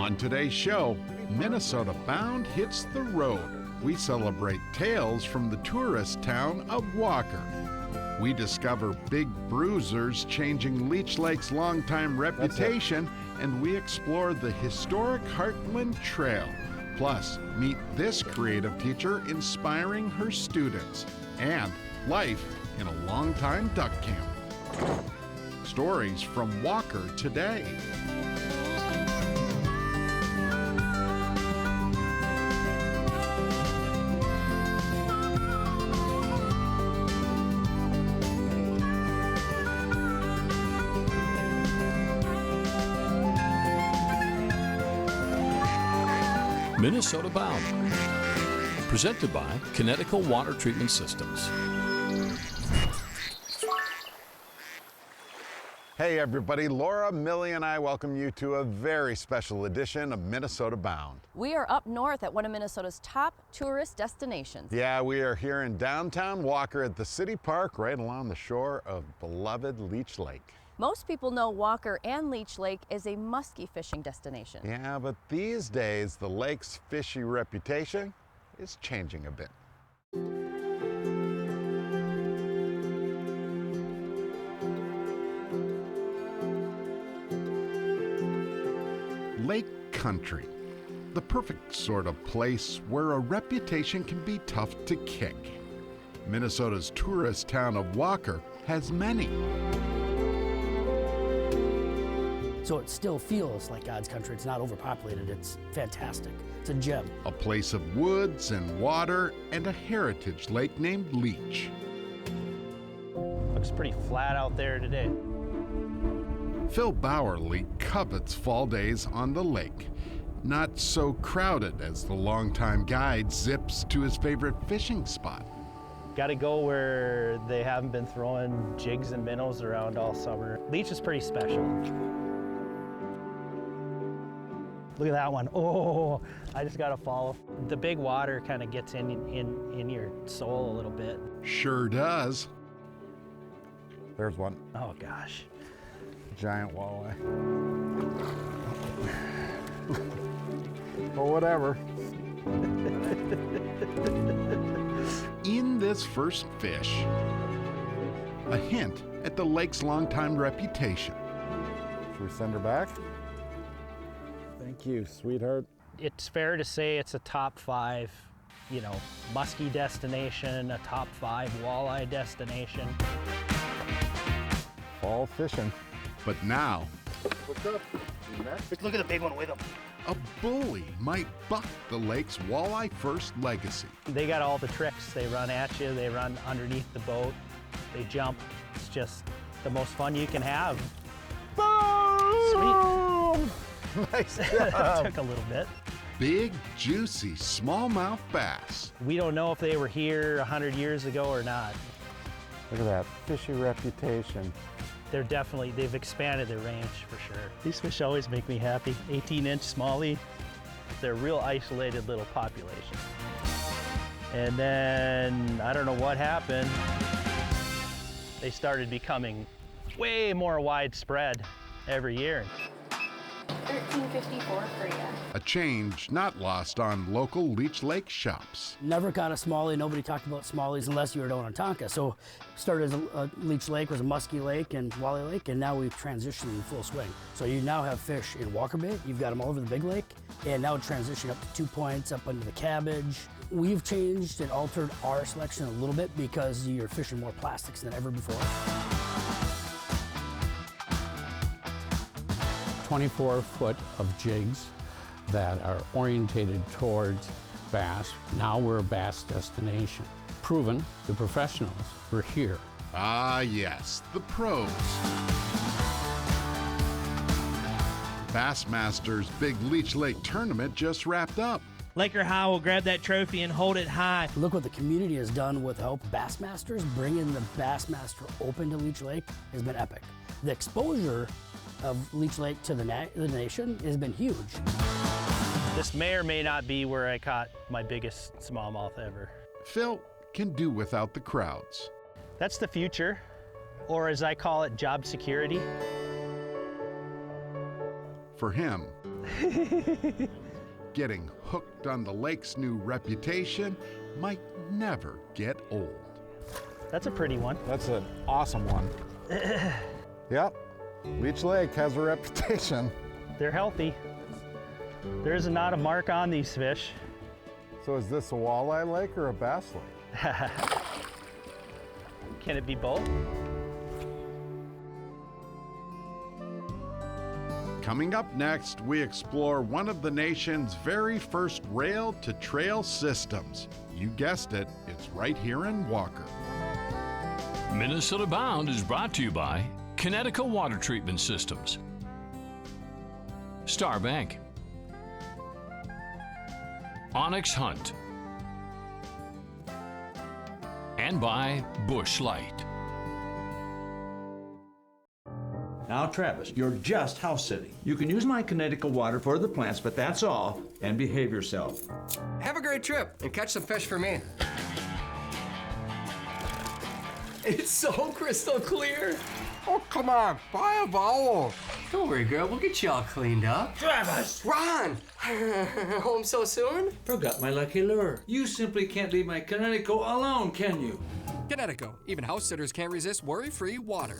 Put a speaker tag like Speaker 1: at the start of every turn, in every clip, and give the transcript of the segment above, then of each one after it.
Speaker 1: On today's show, Minnesota Bound hits the road. We celebrate tales from the tourist town of Walker. We discover big bruisers changing Leech Lake's longtime reputation, and we explore the historic Heartland Trail. Plus, meet this creative teacher inspiring her students, and life in a longtime duck camp. Stories from Walker today.
Speaker 2: Minnesota Bound, presented by Connecticut Water Treatment Systems.
Speaker 1: Hey everybody, Laura, Millie, and I welcome you to a very special edition of Minnesota Bound.
Speaker 3: We are up north at one of Minnesota's top tourist destinations.
Speaker 1: Yeah, we are here in downtown Walker at the city park right along the shore of beloved Leech Lake.
Speaker 3: Most people know Walker and Leech Lake as a muskie fishing destination.
Speaker 1: Yeah, but these days the lake's fishy reputation is changing a bit. Lake country, the perfect sort of place where a reputation can be tough to kick. Minnesota's tourist town of Walker has many.
Speaker 4: So it still feels like God's country. It's not overpopulated. It's fantastic. It's a gem.
Speaker 1: A place of woods and water and a heritage lake named Leech.
Speaker 5: Looks pretty flat out there today.
Speaker 1: Phil Bowerly covets fall days on the lake. Not so crowded as the longtime guide zips to his favorite fishing spot.
Speaker 5: Got to go where they haven't been throwing jigs and minnows around all summer. Leech is pretty special. Look at that one. Oh, I just got to follow. The big water kind of gets in your soul a little bit.
Speaker 1: Sure does. There's one.
Speaker 5: Oh, gosh.
Speaker 1: Giant walleye. Or whatever. In this first fish, a hint at the lake's longtime reputation. Should we send her back? Thank you, sweetheart.
Speaker 5: It's fair to say it's a top 5, muskie destination, a top 5 walleye destination.
Speaker 1: Fall fishing. But now, what's up?
Speaker 5: Look at the big one with him.
Speaker 1: A bully might buck the lake's walleye first legacy.
Speaker 5: They got all the tricks. They run at you, they run underneath the boat, they jump. It's just the most fun you can have.
Speaker 1: Boom!
Speaker 5: Sweet.
Speaker 1: Nice
Speaker 5: That took a little bit.
Speaker 1: Big, juicy, smallmouth bass.
Speaker 5: We don't know if they were here 100 years ago or not.
Speaker 1: Look at that fishy reputation.
Speaker 5: They've expanded their range for sure. These fish always make me happy. 18-inch smallie. They're a real isolated little population. And then, I don't know what happened. They started becoming way more widespread every year.
Speaker 3: $13.54 for you.
Speaker 1: A change not lost on local Leech Lake shops.
Speaker 4: Never caught a smallie. Nobody talked about smallies unless you were down in Tonka. So started as a Leech Lake, was a muskie lake and walleye lake, and now we've transitioned in full swing. So you now have fish in Walker Bay. You've got them all over the big lake, and now transition up to 2 points, up under the cabbage. We've changed and altered our selection a little bit because you're fishing more plastics than ever before.
Speaker 6: 24-foot of jigs that are orientated towards bass. Now we're a bass destination. Proven, the professionals, we're here.
Speaker 1: Ah, yes, the pros. Bassmaster's Big Leech Lake tournament just wrapped up.
Speaker 7: Laker High will grab that trophy and hold it high.
Speaker 4: Look what the community has done with help Bassmasters. Bringing the Bassmaster Open to Leech Lake has been epic. The exposure of Leech Lake to the nation has been huge.
Speaker 5: This may or may not be where I caught my biggest smallmouth ever.
Speaker 1: Phil can do without the crowds.
Speaker 5: That's the future, or as I call it, job security.
Speaker 1: For him, Getting hooked on the lake's new reputation might never get old.
Speaker 5: That's a pretty one.
Speaker 8: That's an awesome one. Yep, Leech Lake has a reputation.
Speaker 5: They're healthy. There's not a mark on these fish.
Speaker 8: So is this a walleye lake or a bass lake?
Speaker 5: Can it be both?
Speaker 1: Coming up next, we explore one of the nation's very first rail-to-trail systems. You guessed it, it's right here in Walker.
Speaker 2: Minnesota Bound is brought to you by Connecticut Water Treatment Systems, Star Bank, Onyx Hunt, and by Busch Light.
Speaker 9: Now, Travis, you're just house sitting. You can use my Connecticut water for the plants, but that's all, and behave yourself.
Speaker 10: Have a great trip and catch some fish for me. It's so crystal clear. Oh, come on, buy a bowl. Don't worry, girl, we'll get you all cleaned up.
Speaker 9: Travis!
Speaker 10: Ron! Home so soon?
Speaker 9: Forgot my lucky lure. You simply can't leave my Connecticut alone, can you?
Speaker 10: Connecticut, even house sitters can't resist worry-free water.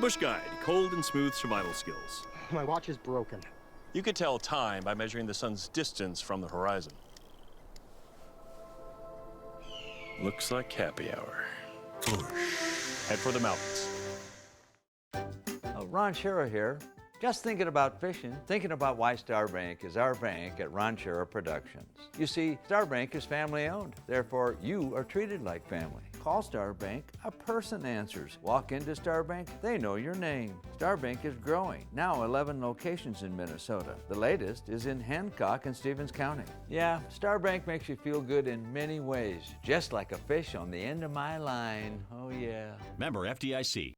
Speaker 11: Busch Guide, cold and smooth survival skills.
Speaker 12: My watch is broken.
Speaker 11: You can tell time by measuring the sun's distance from the horizon. Looks like happy hour. Head for the mountains.
Speaker 13: Ron here. Just thinking about fishing, thinking about why Star Bank is our bank at Ron Productions. You see, Star Bank is family owned, therefore you are treated like family. Call Star Bank, a person answers. Walk into Star Bank, they know your name. Star Bank is growing, now 11 locations in Minnesota. The latest is in Hancock and Stevens County. Yeah, Star Bank makes you feel good in many ways, just like a fish on the end of my line. Oh yeah.
Speaker 11: Member FDIC.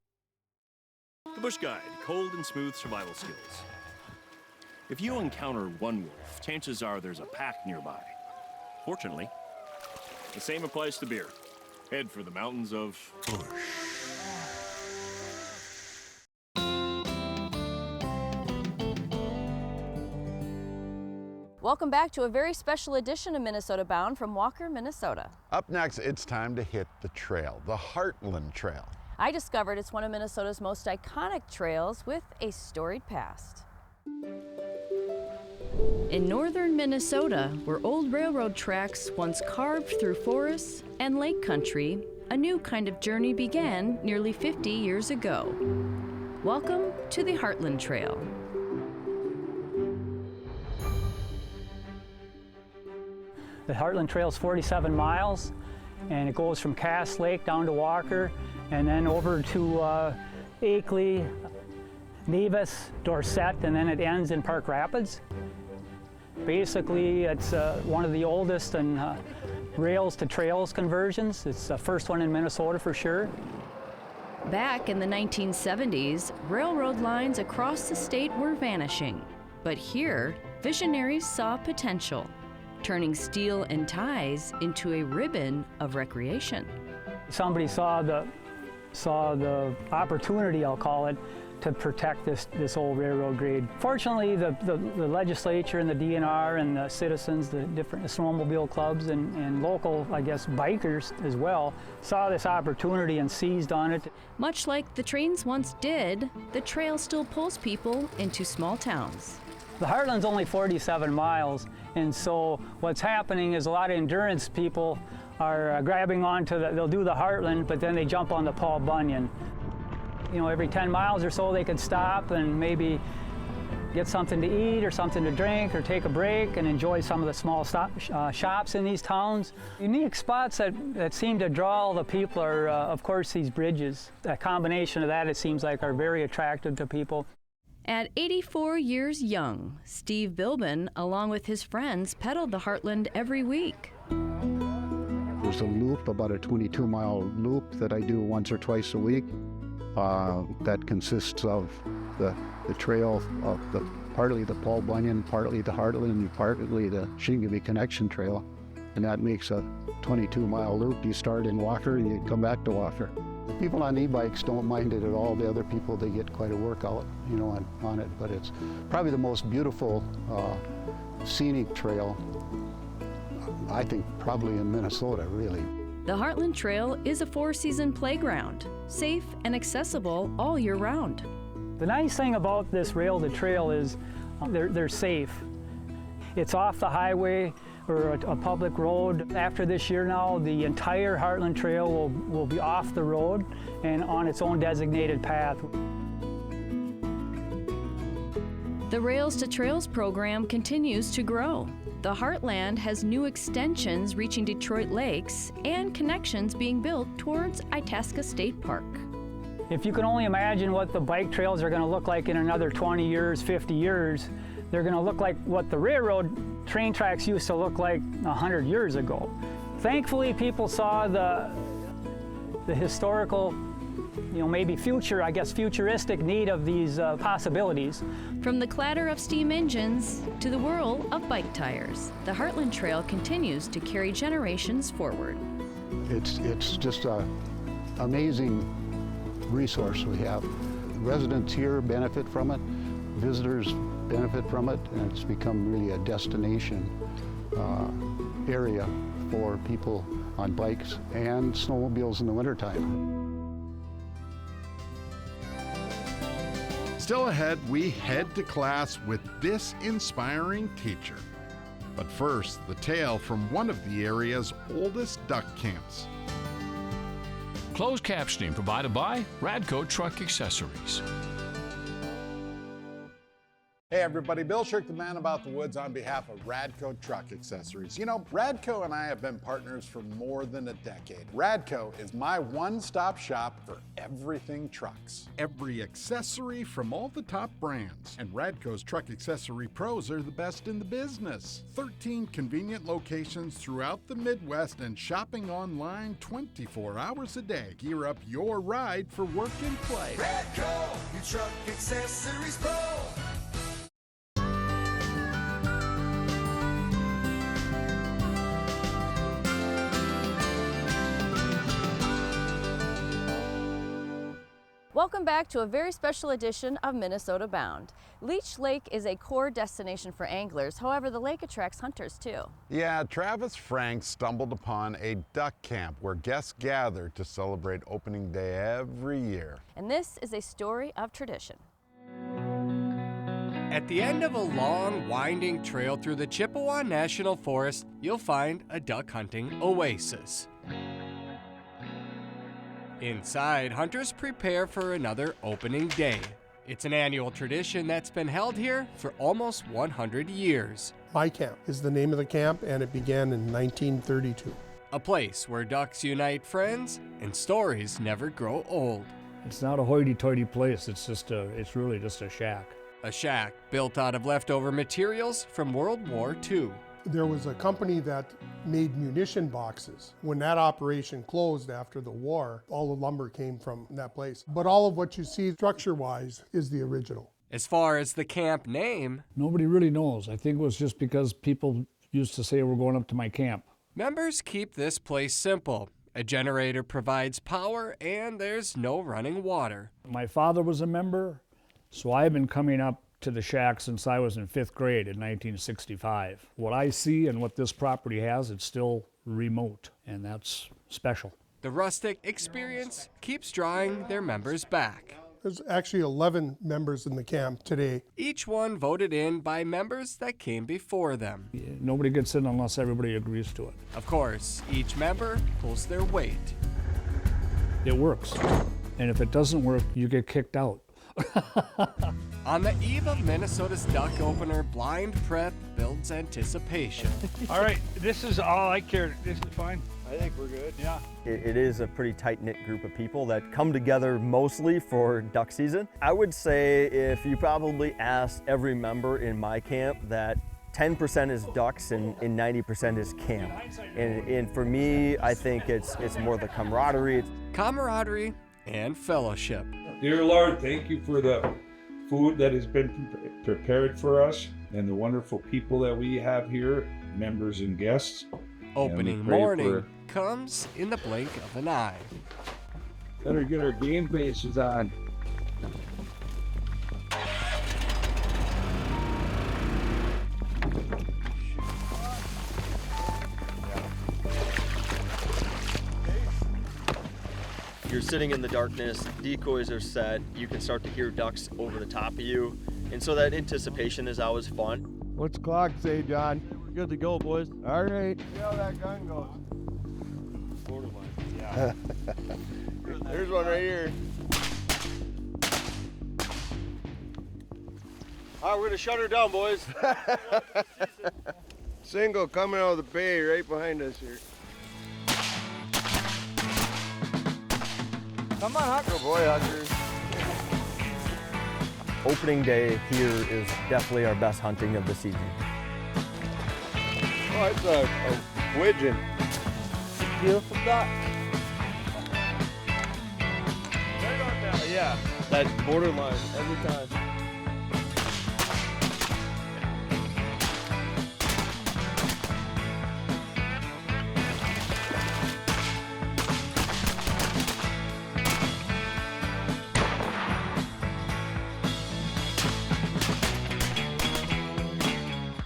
Speaker 11: The Busch Guide, cold and smooth survival skills. If you encounter one wolf, chances are there's a pack nearby. Fortunately, the same applies to beer. Head for the mountains of Busch.
Speaker 3: Welcome back to a very special edition of Minnesota Bound from Walker, Minnesota.
Speaker 1: Up next, it's time to hit the trail, the Heartland Trail.
Speaker 3: I discovered it's one of Minnesota's most iconic trails with a storied past. In northern Minnesota, where old railroad tracks once carved through forests and lake country, a new kind of journey began nearly 50 years ago. Welcome to the Heartland Trail.
Speaker 14: The Heartland Trail is 47 miles, and it goes from Cass Lake down to Walker, and then over to Akeley, Nevis, Dorset, and then it ends in Park Rapids. Basically, it's one of the oldest and rails to trails conversions. It's the first one in Minnesota for sure.
Speaker 3: Back in the 1970s, railroad lines across the state were vanishing. But here, visionaries saw potential, turning steel and ties into a ribbon of recreation.
Speaker 14: Somebody saw the opportunity, I'll call it, to protect this old railroad grade. Fortunately, the legislature and the DNR and the citizens, the different snowmobile clubs and local, I guess, bikers as well, saw this opportunity and seized on it.
Speaker 3: Much like the trains once did, the trail still pulls people into small towns.
Speaker 14: The Heartland's only 47 miles, and so what's happening is a lot of endurance people are grabbing onto they'll do the Heartland, but then they jump on the Paul Bunyan. You know, every 10 miles or so they could stop and maybe get something to eat or something to drink or take a break and enjoy some of the small shops in these towns. Unique spots that seem to draw all the people are, of course, these bridges. A combination of that, it seems like, are very attractive to people.
Speaker 3: At 84 years young, Steve Bilbin, along with his friends, pedaled the Heartland every week.
Speaker 12: There's a loop, about a 22-mile loop that I do once or twice a week. That consists of the trail of partly the Paul Bunyan, partly the Heartland, and partly the Shingaby Connection Trail. And that makes a 22-mile loop. You start in Walker and you come back to Walker. People on e-bikes don't mind it at all. The other people, they get quite a workout, you know, on it. But it's probably the most beautiful scenic trail, I think, probably in Minnesota, really.
Speaker 3: The Heartland Trail is a four-season playground, safe and accessible all year round.
Speaker 14: The nice thing about this rail to trail is they're safe. It's off the highway or a public road. After this year now, the entire Heartland Trail will be off the road and on its own designated path.
Speaker 3: The Rails to Trails program continues to grow. The Heartland has new extensions reaching Detroit Lakes and connections being built towards Itasca State Park.
Speaker 14: If you can only imagine what the bike trails are going to look like in another 20 years, 50 years, they're going to look like what the railroad train tracks used to look like 100 years ago. Thankfully, people saw the historical, you know, maybe futuristic need of these possibilities.
Speaker 3: From the clatter of steam engines to the whirl of bike tires, the Heartland Trail continues to carry generations forward.
Speaker 12: It's just an amazing resource we have. Residents here benefit from it, visitors benefit from it, and it's become really a destination area for people on bikes and snowmobiles in the wintertime.
Speaker 1: Still ahead, we head to class with this inspiring teacher. But first, the tale from one of the area's oldest duck camps.
Speaker 2: Closed captioning provided by Radco Truck Accessories.
Speaker 8: Hey everybody, Bill Shirk, the man about the woods, on behalf of Radco Truck Accessories. You know, Radco and I have been partners for more than a decade. Radco is my one-stop shop for everything trucks.
Speaker 1: Every accessory from all the top brands. And Radco's truck accessory pros are the best in the business. 13 convenient locations throughout the Midwest and shopping online 24 hours a day. Gear up your ride for work and play.
Speaker 15: Radco, your truck accessories pro.
Speaker 3: Welcome back to a very special edition of Minnesota Bound. Leech Lake is a core destination for anglers. However, the lake attracts hunters too.
Speaker 8: Yeah, Travis Frank stumbled upon a duck camp where guests gather to celebrate opening day every year.
Speaker 3: And this is a story of tradition.
Speaker 16: At the end of a long, winding trail through the Chippewa National Forest, you'll find a duck hunting oasis. Inside, hunters prepare for another opening day. It's an annual tradition that's been held here for almost 100 years.
Speaker 17: My Camp is the name of the camp, and it began in 1932.
Speaker 16: A place where ducks unite friends and stories never grow old.
Speaker 18: It's not a hoity-toity place, it's really just a shack.
Speaker 16: A shack built out of leftover materials from World War II.
Speaker 17: There was a company that made munition boxes. When that operation closed after the war, all the lumber came from that place. But all of what you see structure-wise is the original.
Speaker 16: As far as the camp name,
Speaker 18: nobody really knows. I think it was just because people used to say we're going up to my camp.
Speaker 16: Members keep this place simple. A generator provides power and there's no running water.
Speaker 18: My father was a member, so I've been coming up to the shack since I was in 5th grade in 1965. What I see and what this property has, it's still remote, and that's special.
Speaker 16: The rustic experience keeps drawing their members back.
Speaker 17: There's actually 11 members in the camp today.
Speaker 16: Each one voted in by members that came before them.
Speaker 18: Nobody gets in unless everybody agrees to it.
Speaker 16: Of course, each member pulls their weight.
Speaker 18: It works, and if it doesn't work, you get kicked out.
Speaker 16: On the eve of Minnesota's duck opener, blind prep builds anticipation.
Speaker 19: All right, this is all I care. This is fine. I think we're good.
Speaker 20: Yeah.
Speaker 19: It is a pretty tight-knit group of people that come together mostly for duck season. I would say if you probably asked every member in my camp that 10% is ducks and 90% is camp. And for me, I think it's more the camaraderie.
Speaker 16: Camaraderie and fellowship.
Speaker 21: Dear Lord, thank you for the food that has been prepared for us and the wonderful people that we have here, members and guests.
Speaker 16: Opening morning comes in the blink of an eye.
Speaker 21: Better get our game faces on.
Speaker 19: You're sitting in the darkness, decoys are set, you can start to hear ducks over the top of you, and so that anticipation is always fun.
Speaker 21: What's clock say, John?
Speaker 19: We're good to go, boys.
Speaker 21: All right.
Speaker 19: See how that gun goes.
Speaker 21: Borderline.
Speaker 19: Yeah. There's one right here. All right, we're gonna shut her down, boys.
Speaker 21: Single coming out of the bay right behind us here.
Speaker 19: Come on, Hucker. Boy, Huckers. Opening day here is definitely our best hunting of the season.
Speaker 21: Oh, it's a widgeon.
Speaker 19: Beautiful duck. Yeah, that borderline every time.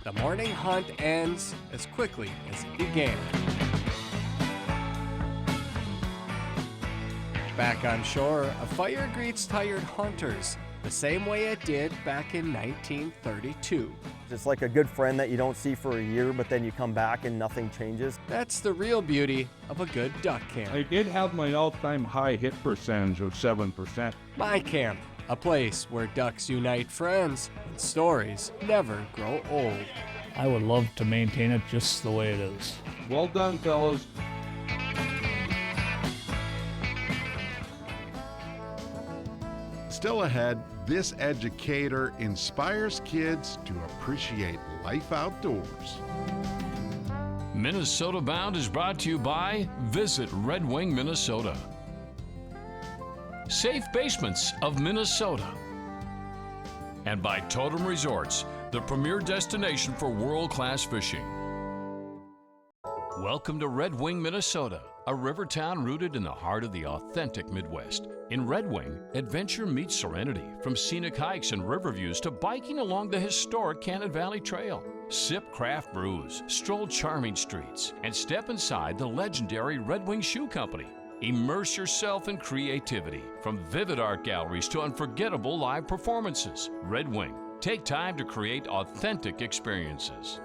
Speaker 16: The morning hunt ends as quickly as it began. Back on shore, a fire greets tired hunters, the same way it did back in 1932.
Speaker 19: It's like a good friend that you don't see for a year, but then you come back and nothing changes.
Speaker 16: That's the real beauty of a good duck camp.
Speaker 21: I did have my all-time high hit percentage of 7%.
Speaker 16: My camp, a place where ducks unite friends and stories never grow old.
Speaker 18: I would love to maintain it just the way it is.
Speaker 21: Well done, fellas.
Speaker 1: Still ahead, this educator inspires kids to appreciate life outdoors.
Speaker 2: Minnesota Bound is brought to you by Visit Red Wing, Minnesota. Safe Basements of Minnesota. And by Totem Resorts, the premier destination for world-class fishing. Welcome to Red Wing, Minnesota, a river town rooted in the heart of the authentic Midwest. In Red Wing, adventure meets serenity, from scenic hikes and river views to biking along the historic Cannon Valley Trail. Sip craft brews, stroll charming streets, and step inside the legendary Red Wing Shoe Company. Immerse yourself in creativity, from vivid art galleries to unforgettable live performances. Red Wing. Take time to create authentic experiences.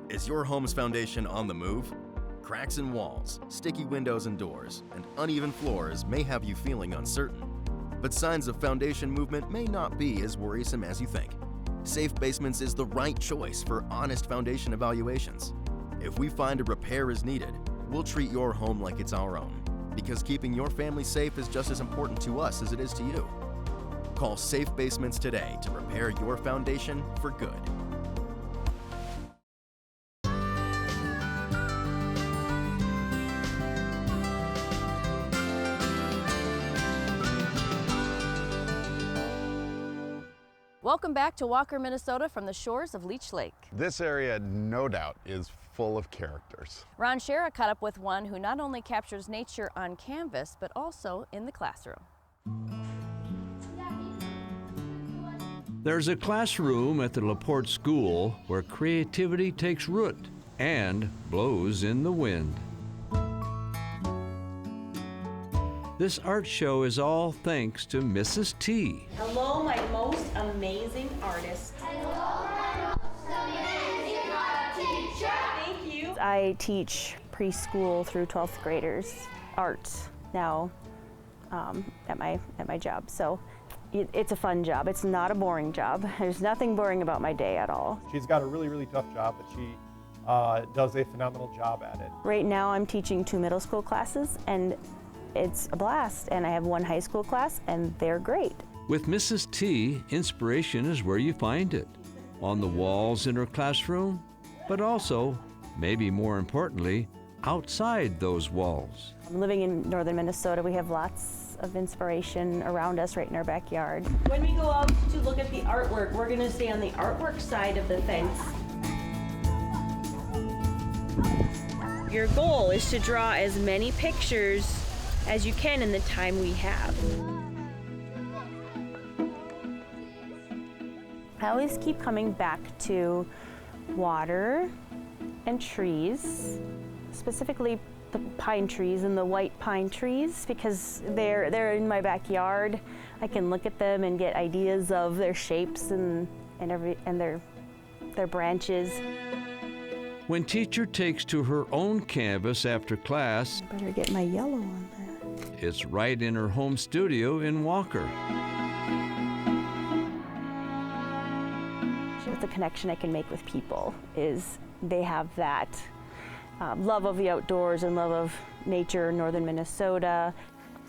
Speaker 22: Is your home's foundation on the move? Cracks in walls, sticky windows and doors, and uneven floors may have you feeling uncertain. But signs of foundation movement may not be as worrisome as you think. Safe Basements is the right choice for honest foundation evaluations. If we find a repair is needed, we'll treat your home like it's our own, because keeping your family safe is just as important to us as it is to you. Call Safe Basements today to repair your foundation for good.
Speaker 3: Welcome back to Walker, Minnesota from the shores of Leech Lake.
Speaker 8: This area, no doubt, is full of characters.
Speaker 3: Ron Shera caught up with one who not only captures nature on canvas, but also in the classroom.
Speaker 13: There's a classroom at the LaPorte School where creativity takes root and blows in the wind. This art show is all thanks to Mrs. T.
Speaker 23: Hello, my most amazing artist. Hello, my most amazing art teacher. Thank you. I teach preschool through 12th graders art now at my job. So it's a fun job. It's not a boring job. There's nothing boring about my day at all.
Speaker 24: She's got a really, really tough job, but she
Speaker 6: does a phenomenal job at it.
Speaker 23: Right now I'm teaching 2 middle school classes and it's a blast, and I have 1 high school class and they're great.
Speaker 9: With Mrs. T, inspiration is where you find it. On the walls in her classroom, but also, maybe more importantly, outside those walls.
Speaker 23: Living in northern Minnesota, we have lots of inspiration around us right in our backyard.
Speaker 7: When we go out to look at the artwork, we're going to stay on the artwork side of the fence. Your goal is to draw as many pictures as you can in the time we have.
Speaker 23: I always keep coming back to water and trees, specifically the pine trees and the white pine trees, because they're in my backyard. I can look at them and get ideas of their shapes and their branches.
Speaker 9: When teacher takes to her own canvas after class,
Speaker 23: Better get my yellow on there.
Speaker 9: it's right in her home studio in Walker.
Speaker 23: The connection I can make with people is they have that love of the outdoors and love of nature in northern Minnesota.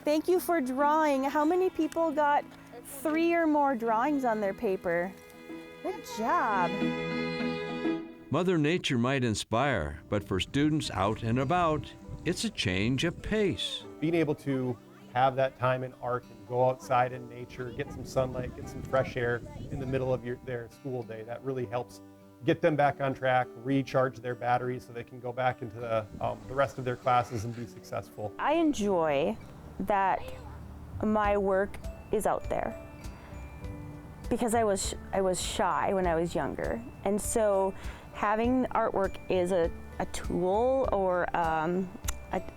Speaker 23: Thank you for drawing. How many people got 3 or more drawings on their paper? Good job.
Speaker 9: Mother Nature might inspire, but for students out and about, it's a change of pace.
Speaker 6: Being able to have that time in art and go outside in nature, get some sunlight, get some fresh air in the middle of their school day, that really helps get them back on track, recharge their batteries so they can go back into the rest of their classes and be successful.
Speaker 23: I enjoy that my work is out there because I was shy when I was younger, and so having artwork is a tool or a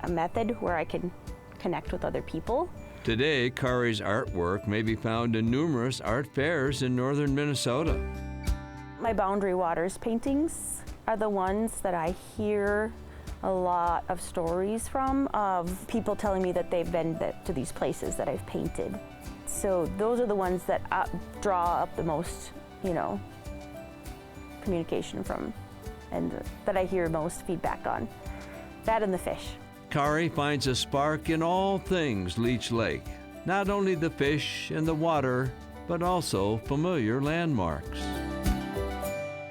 Speaker 23: method where I can connect with other people.
Speaker 9: Today, Kari's artwork may be found in numerous art fairs in northern Minnesota.
Speaker 23: My Boundary Waters paintings are the ones that I hear a lot of stories from, of people telling me that they've been to these places that I've painted. So those are the ones that draw up the most, communication from, and that I hear most feedback on. That and the fish.
Speaker 9: Kari finds a spark in all things Leech Lake. Not only the fish and the water, but also familiar landmarks.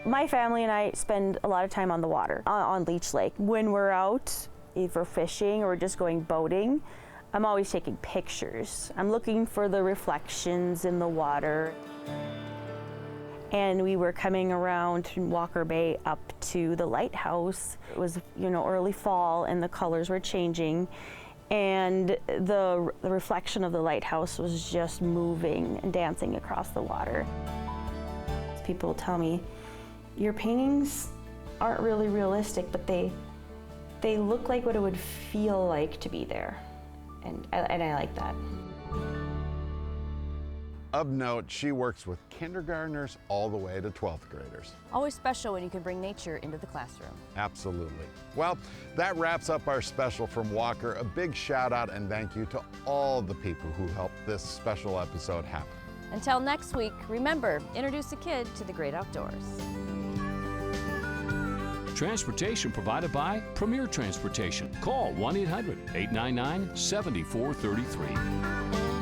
Speaker 23: My family and I spend a lot of time on the water, on Leech Lake. When we're out, either fishing or just going boating, I'm always taking pictures. I'm looking for the reflections in the water. And we were coming around Walker Bay up to the lighthouse. It was, early fall and the colors were changing. And the reflection of the lighthouse was just moving and dancing across the water. People tell me, your paintings aren't really realistic, but they look like what it would feel like to be there. And I like that.
Speaker 8: Of note, she works with kindergartners all the way to 12th graders.
Speaker 20: Always special when you can bring nature into the classroom.
Speaker 8: Absolutely. Well, that wraps up our special from Walker. A big shout out and thank you to all the people who helped this special episode happen.
Speaker 20: Until next week, remember, introduce a kid to the great outdoors.
Speaker 2: Transportation provided by Premier Transportation. Call 1-800-899-7433.